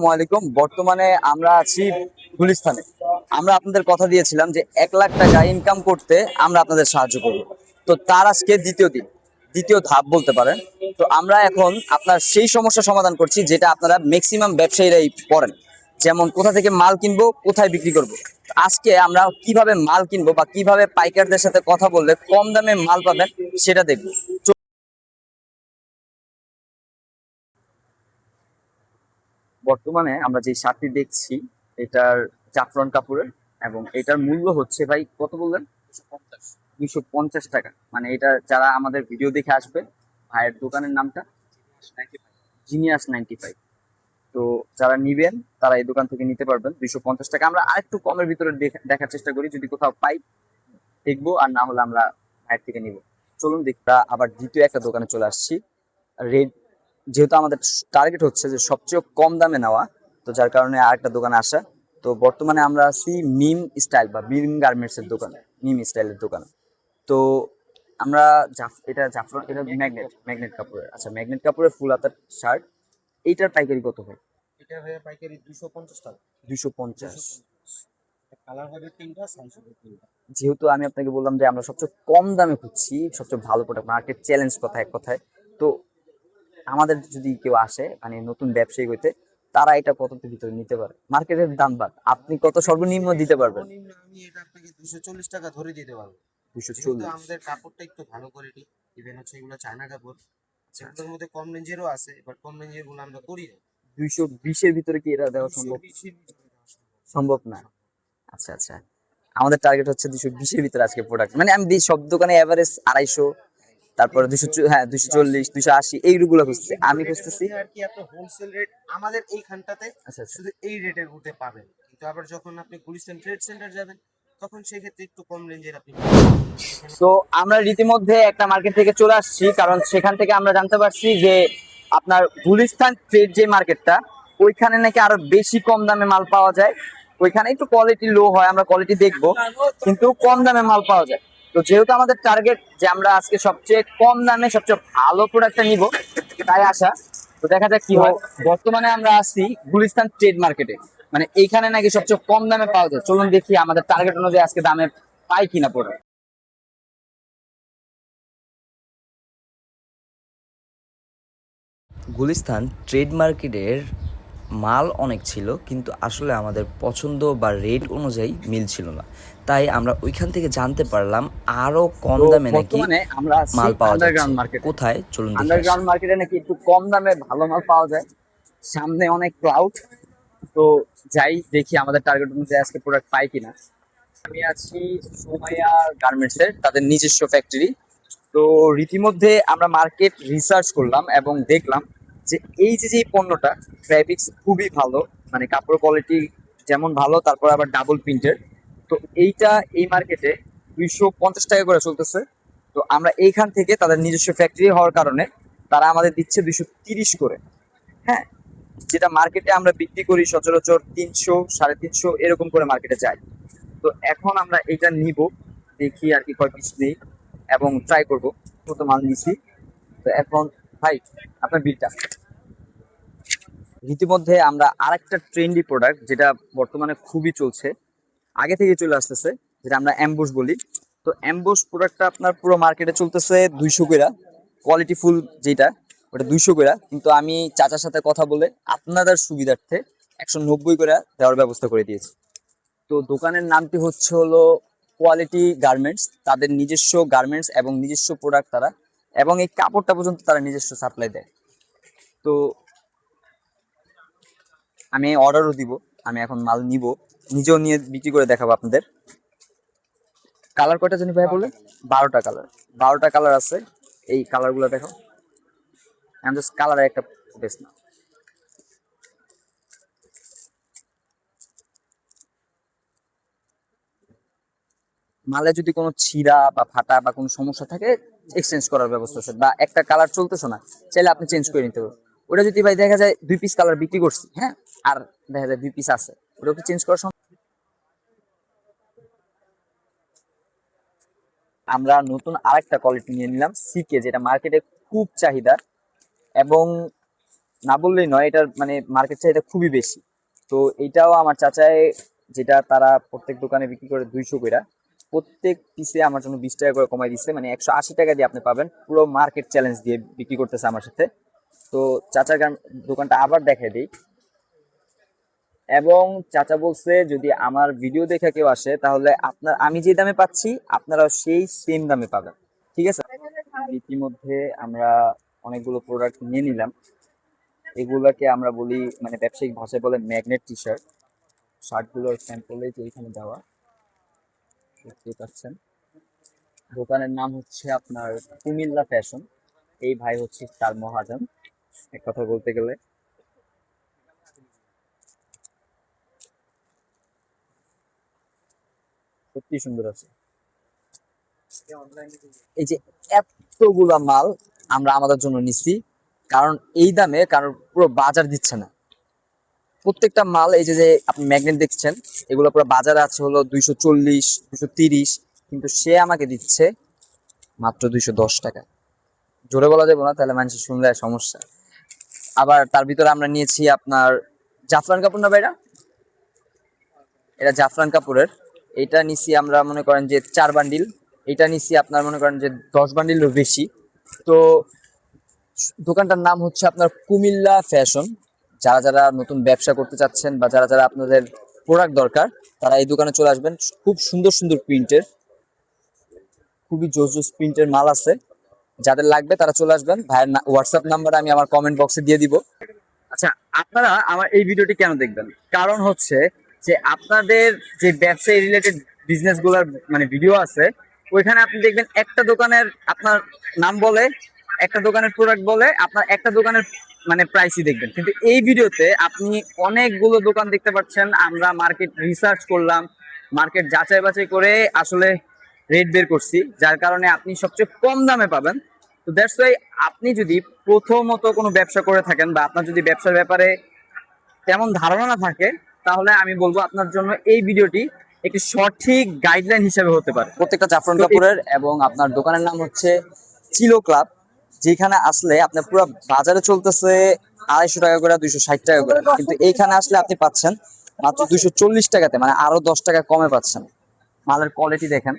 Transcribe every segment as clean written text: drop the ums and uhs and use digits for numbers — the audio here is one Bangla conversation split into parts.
আসসালামাইকুম। বর্তমানে আমরা আছি গুলিস্তানে। আমরা আপনাদের কথা দিয়েছিলাম যে 1 লাখ টাকা ইনকাম করতে আমরা আপনাদের সাহায্য করব। তো তার আজকে দ্বিতীয় ধাপ বলতে পারেন। তো আমরা এখন আপনার সেই সমস্যা সমাধান করছি যেটা আপনারা ম্যাক্সিমাম ব্যবসায়ীরাই করেন, যেমন কোথা থেকে মাল কিনবো, কোথায় বিক্রি করব। আজকে আমরা কিভাবে মাল কিনবো বা কিভাবে পাইকারদের সাথে কথা বললে কম দামে মাল পাবেন সেটা দেখবো। বর্তমানে আমরা যে শার্টটি দেখছি এটার জাফরান কাপড়ের, এবং এটার মূল্য হচ্ছে ভাই কত বললেন? 250 টাকা। মানে এটা যারা আমাদের ভিডিও দেখে আসবে, ভাইয়ের দোকানের নামটা জিনিয়াস 95। তো যারা নিবেন তারা এই দোকান থেকে নিতে পারবেন 250 টাকা। আমরা আরেকটু কমের ভিতরে দেখার চেষ্টা করি, যদি কোথাও পাই দেখবো, আর না হলে আমরা ভাইয়ের থেকে নিব। চলুন দেখতে আবার দ্বিতীয় একটা দোকানে চলে আসছি। রেড, যেহেতু আমাদের টার্গেট হচ্ছে যে সবচেয়ে কম দামে নেওয়া, তো যার কারণে আরেকটা দোকানে আসা। তো বর্তমানে আমরা আছি মিম স্টাইল বা মিম গার্মেন্টস এর দোকানে, মিম স্টাইলের দোকানে। তো আমরা এটা জাফরান, এটা ম্যাগনেট কাপড়ের। আচ্ছা, ম্যাগনেট কাপড়ের ফুল হাতার শার্ট, এইটার পাইকারি কত হয়? এটা ভাইয়া পাইকারি 250 টাকা। 250। কালার হবে তিনটা, সাইজ হবে তিনটা। যেহেতু আমি আপনাকে বললাম যে আমরা সবচেয়ে কম দামে খুঁজছি সবচেয়ে ভালো প্রোডাক্ট, মার্কেট চ্যালেঞ্জ কথা এক কথায়। তো আমাদের যদি কেউ আসে মানে নতুন ব্যবসায়ী হইতে, তারা এটা কত ভিতরে নিতে পারে? মার্কেটের দাম বাদ আপনি কত সর্বনিম্ন দিতে পারবেন? সর্বনিম্ন আমি এটা আপনাকে 240 টাকা ধরে দিতে পারবো। দুশো যেহেতু চল্লিশ আমাদের কাপড়টা একটু ভালো কোয়ালিটি, ইভেন হচ্ছে এগুলো চায়না কাপড়। আচ্ছা আচ্ছা। সেগুলোর মধ্যে কম রেঞ্জেরও আছে, বাট কম রেঞ্জের গুলো আমরা করি না। 220-এর ভিতরে কি এটা দেওয়া সম্ভব? 220-এর ভিতরে দেওয়া সম্ভব না। আচ্ছা আচ্ছা। আমাদের টার্গেট হচ্ছে 220-এর ভিতরে আজকে প্রোডাক্ট, মানে আমি দিই সব দোকানে এভারেজ 250, তারপরে 200, হ্যাঁ 240, 280 এইগুলো খুঁজছি, এই আমি রেটের খুঁজতেছি। মধ্যে আর কি আপনি হোলসেল রেট আমাদের এইখানটাতে আচ্ছা আচ্ছা। শুধু এই রেটের মধ্যে পাবেন। কিন্তু আবার যখন আপনি গুলিস্তান ট্রেড সেন্টার যাবেন, তখন সেক্ষেত্রে একটু কম রেঞ্জের আপনি পাবেন। এখানে তো আমরা রীতিমধ্যে একটা মার্কেট থেকে চলে আসছি, কারণ সেখান থেকে আমরা জানতে পারছি যে আপনার গুলিস্তান ট্রেড যে মার্কেটটা, ওইখানে নাকি আরো বেশি কম দামে মাল পাওয়া যায়। ওইখানে একটু কোয়ালিটি লো হয়, আমরা কোয়ালিটি দেখবো, কিন্তু কম দামে মাল পাওয়া যায়। তো যেহেতু আমাদের টার্গেট যে আমরা আজকে সবচেয়ে কম দামে সবচেয়ে ভালো প্রোডাক্টটা নিব, তাই আসা। তো দেখা যাক কি হয়। বর্তমানে আমরা আছি গুলিস্তান ট্রেড মার্কেটে, মানে এইখানে নাকি সবচেয়ে কম দামে পাওয়া যায়। চলুন দেখি আমাদের টার্গেট অনুযায়ী আজকে দামে পাই কিনা প্রোডাক্ট। গুলিস্তান ট্রেড মার্কেটের মাল অনেক ছিল, কিন্তু আসলে আমাদের পছন্দ বা রেট অনুযায়ী মিল ছিল না। তাই আমরা ওইখান থেকে জানতে পারলাম আরো কম তো দামে নাকি বর্তমানে আমরা আছি মাল পাওয়া যাচ্ছে। আন্ডারগ্রাউন্ড মার্কেটে। কোথায় চলুন দেখে আসি। আন্ডারগ্রাউন্ড মার্কেটে নাকি একটু কম দামে ভালো মাল পাওয়া যায়। সামনে অনেক ক্লাউড। তো যাই দেখি আমাদের টার্গেট অনুযায়ী আজকে প্রোডাক্ট পাই কিনা। আমি আছি সোমাইয়া গার্মেন্টস এর, তাদের নিজস্ব ফ্যাক্টরি। তো রীতিমধ্যে আমরা মার্কেট রিসার্চ করলাম এবং দেখলাম যে এই যে যে পণ্যটা, ফ্যাব্রিক্স খুবই ভালো, মানে কাপড় কোয়ালিটি যেমন ভালো, তারপর আবার ডাবল প্রিন্টের। তো এইটা এই মার্কেটে 250 টাকা করে চলতেছে। তো আমরা এইখান থেকে, তাদের নিজস্ব ফ্যাক্টরি হওয়ার কারণে তারা আমাদের দিচ্ছে 230 করে। হ্যাঁ, যেটা মার্কেটে আমরা বিক্রি করি সচরাচর 300, 350 এরকম করে মার্কেটে যায়। তো এখন আমরা এটা নিব, দেখি আর কি কয় পিস নেই এবং ট্রাই করব। কত মাল নিছি। তো এখন ভাই আপনার বিলটা। ইতিমধ্যে আমরা আরেকটা ট্রেন্ডি প্রোডাক্ট যেটা বর্তমানে খুবই চলছে, আগে থেকে চলে আসতেছে, যেটা আমরা অ্যাম্বুশ বলি। তো অ্যাম্বুশ প্রোডাক্টটা আপনার পুরো মার্কেটে চলতেছে 200 কইরা, কোয়ালিটি ফুল যেটা, ওটা 200 কইরা। কিন্তু আমি চাচার সাথে কথা বলে আপনাদের সুবিধার্থে 190 করে দেওয়ার ব্যবস্থা করে দিয়েছি। তো দোকানের নামটি হচ্ছে হলো কোয়ালিটি গার্মেন্টস, তাদের নিজস্ব গার্মেন্টস এবং নিজস্ব প্রোডাক্ট তারা, এবং এই কাপড়টা পর্যন্ত তারা নিজস্ব সাপ্লাই দেয়। তো আমি অর্ডারও দিব, আমি এখন মাল নিব, নিজেও নিয়ে বিক্রি করে দেখাবো আপনাদের। কালার কয়টা জানি ভাই বললেন? 12টা কালার। 12টা কালার আছে। এই কালার গুলো দেখো, আমি জাস্ট কালারের একটা বেশ না। মালে যদি কোনো ছিঁড়া বা ফাটা বা কোনো সমস্যা থাকে, এক্সচেঞ্জ করার ব্যবস্থা আছে, বা একটা কালার চলতেছে না, চাইলে আপনি চেঞ্জ করে নিতে পারবেন। ওটা যদি ভাই দেখা যায় 2 পিস কালার বিক্রি করছি, হ্যাঁ, আর দেখা যায় 2 পিস আছে, ওটা কি চেঞ্জ করা সম্ভব? আমরা নতুন আরেকটা কোয়ালিটি নিয়ে নিলাম সিকে, যেটা মার্কেটে খুব চাহিদা, এবং না বললেই নয়, এটার মানে মার্কেট চাহিদা খুবই বেশি। তো এটাও আমার চাচায়, যেটা তারা প্রত্যেক দোকানে বিক্রি করে 200 করে, প্রত্যেক পিসে আমার জন্য 20 টাকা করে কমাই দিচ্ছে, মানে 180 টাকা দিয়ে আপনি পাবেন, পুরো মার্কেট চ্যালেঞ্জ দিয়ে বিক্রি করতেছে আমার সাথে। তো চাচার দোকানটা আবার দেখাই দিই। এবং চাচা বলছে যদি আমার ভিডিও দেখে কেউ আসে তাহলে আমি যে দামে পাচ্ছি আপনারাও সেই সেম দামে পাবেন, ঠিক আছে? ইতিমধ্যে আমরা অনেকগুলো প্রোডাক্ট নিয়ে নিলাম। এগুলাকে আমরা বলি, মানে ব্যবসায়িক ভাষায় বলে ম্যাগনেট টি শার্ট। শার্টগুলোর স্যাম্পলে যে এখানে দেওয়া, দেখতে পাচ্ছেন। দোকানের নাম হচ্ছে আপনার কুমিল্লা ফ্যাশন। এই ভাই হচ্ছে তার মহাজন এক কথা বলতে গেলে। সত্যি সুন্দর আছে। এই যে এতগুলা মাল আমরা আমাদের জন্য নিচ্ছি, কারণ এই দামে কারণ পুরো বাজার দিচ্ছে না। প্রত্যেকটা মাল এই যে আপনি ম্যাগনেট দেখছেন, এগুলো পুরো বাজারে আছে হলো 240, 230, কিন্তু সে আমাকে দিচ্ছে মাত্র 210 টাকা। জোরে বলা যাবে না, তাহলে মানুষ শুনলে সমস্যা। আবার তার ভিতরে আমরা নিয়েছি আপনার জাফরান কাপড়, না ভাইরা? এটা জাফরান কাপড়ের। এটা নিছি আমরা মনে করেন যে 4 বান্ডিল। এটা নিছি আপনার মনে করেন যে 10 বান্ডিলের বেশি। তো দোকানটার নাম হচ্ছে আপনার কুমিল্লা ফ্যাশন। যারা যারা নতুন ব্যবসা করতে চাচ্ছেন বা যারা যারা আপনাদের প্রোডাক্ট দরকার, তারা এই দোকানে চলে আসবেন। খুব সুন্দর সুন্দর প্রিন্টের, খুবই জোস জোস প্রিন্টের মাল আছে। যাদের লাগবে তারা চলে আসবেন। ভাইয়ের হোয়াটসঅ্যাপ নাম্বার আমি আমার কমেন্ট বক্সে দিয়ে দিব। আচ্ছা, আপনারা আমার এই ভিডিওটি কেন দেখবেন? কারণ হচ্ছে যে আপনাদের যে ব্যবসায়ী রিলেটেড বিজনেস গুলার মানে ভিডিও আছে, ওইখানে আপনি দেখবেন একটা দোকানের আপনার নাম বলে, একটা দোকানের প্রোডাক্ট বলে, আপনার একটা দোকানের মানে প্রাইসই দেখবেন। কিন্তু এই ভিডিওতে আপনি অনেকগুলো দোকান দেখতে পাচ্ছেন। আমরা মার্কেট রিসার্চ করলাম, মার্কেট যাচাই বাছাই করে আসলে রেট বের করছি, যার কারণে আপনি সবচেয়ে কম দামে পাবেন। তো দ্যাটস ওয়াই আপনি যদি প্রথমত কোনো ব্যবসা করে থাকেন বা আপনার যদি ব্যবসার ব্যাপারে তেমন ধারণা না থাকে, তাহলে আমি বলবো আপনার জন্য এই ভিডিওটি একটি সঠিক গাইডলাইন হিসেবে হতে পারে। প্রত্যেকটা জাফরান কাপড়ের, এবং আপনার দোকানের নাম হচ্ছে চিলো ক্লাব, যেখানে আসলে আপনার পুরো বাজারে চলতেছে 250 টাকা করে, 260 টাকা করে, কিন্তু এইখানে আসলে আপনি পাচ্ছেন মাত্র 240 টাকাতে, মানে আরো 10 টাকা কমে পাচ্ছেন। মালের কোয়ালিটি দেখেন,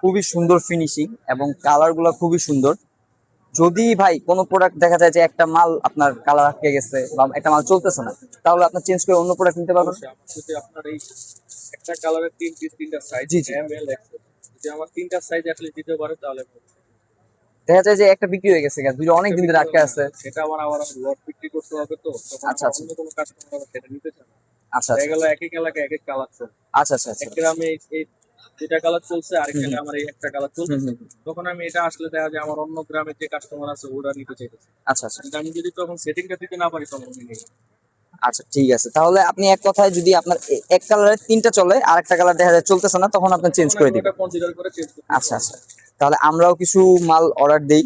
খুবই সুন্দর ফিনিশিং এবং কালার গুলো খুবই সুন্দর। যদি ভাই কোনো প্রোডাক্ট দেখা যায় যে একটা মাল আপনার কালার আটকে গেছে বা একটা মাল চলতেছে না, তাহলে আপনার চেঞ্জ করে অন্য প্রোডাক্ট নিতে পারবেন। যদি আপনার এই একটা কালারের 3 পিস 3টা সাইজ, জি, জি। এম এল এক্সেল, যদি আমার 3টা সাইজ আসলে দিতে পারে তাহলে দেখা যায় যে একটা বিক্রি হয়ে গেছে, দুটো অনেক দিন ধরে আটকে আছে। সেটা আবার লট বিক্রি করতে হবে, তো তখন আচ্ছা, আচ্ছা। অন্য কোনো কাস্টমার সেটা নিতে চায় না। আচ্ছা দেখা আচ্ছা গেল এক এক এলাকায় এক এক কালার চলে, আচ্ছা আচ্ছা আচ্ছা। এক গ্রামে এই দুটা কালার চলছে, আরেক জায়গায় আমার এই একটা কালার চলছে। হুম, হুম। তখন আমি এটা আসলে দেখা যায় আমার অন্য গ্রামের যে কাস্টমার আছে ওরা নিতে চাইতেছে, আচ্ছা আচ্ছা কিন্তু আমি যদি তখন সেটিংটা দিতে না পারি তখন আমি নেই। আচ্ছা, ঠিক আছে। তাহলে আপনি এক কথায় যদি আপনার এক কালারের 3টা চলে আর একটা কালার দেখা যায় চলতেছে না, তখন আপনি চেঞ্জ করে দিবেন। ওটা কনসিডার করে চেঞ্জ করতে আচ্ছা আচ্ছা, তাহলে আমরাও কিছু মাল অর্ডার দেই।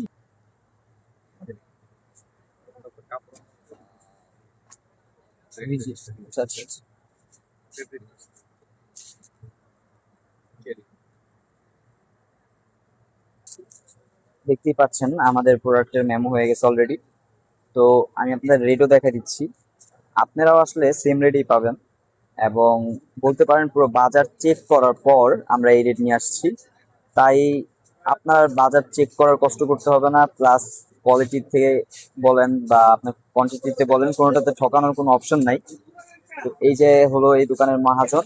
আচ্ছা আচ্ছা আচ্ছা। দেখতেই পাচ্ছেন আমাদের প্রোডাক্টের মেমো হয়ে গেছে অলরেডি। তো আমি আপনাদের রেটও দেখা দিচ্ছি, আপনারাও আসলে সেম রেটেই পাবেন। এবং বলতে পারেন পুরো বাজার চেক করার পর আমরা এই রেট নিয়ে আসছি, তাই আপনার বাজার চেক করার কষ্ট করতে হবে না। প্লাস কোয়ালিটি থেকে বলেন বা আপনার কোয়ান্টিটিতে বলেন, কোনোটাতে ঠকানোর কোনো অপশন নাই। তো এই যে হলো এই দোকানের মহাজন,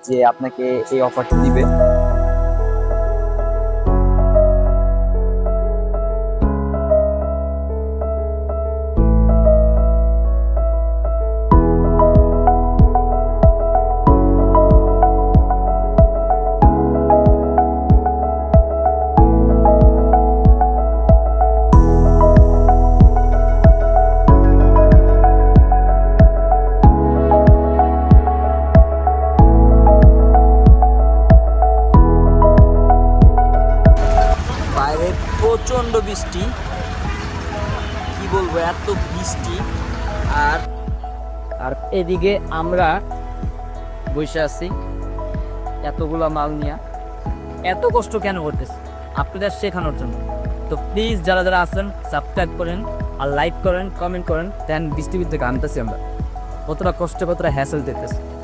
যে আপনাকে এই অফারটি দিবে। বাইরে প্রচন্ড বৃষ্টি, কি বলবো, এত বৃষ্টি। আর আর এদিকে আমরা বসে আছি এতগুলা মাল নিয়ে। এত কষ্ট কেন করতেছে? আপনাদের শেখানোর জন্য। তো প্লিজ যারা যারা আছেন সাবস্ক্রাইব করেন, আর লাইক করেন, কমেন্ট করেন, দেন বৃষ্টির ভিতরে আনতেছি আমরা। কতটা কষ্ট, কতটা হ্যাসেল দিতেছি।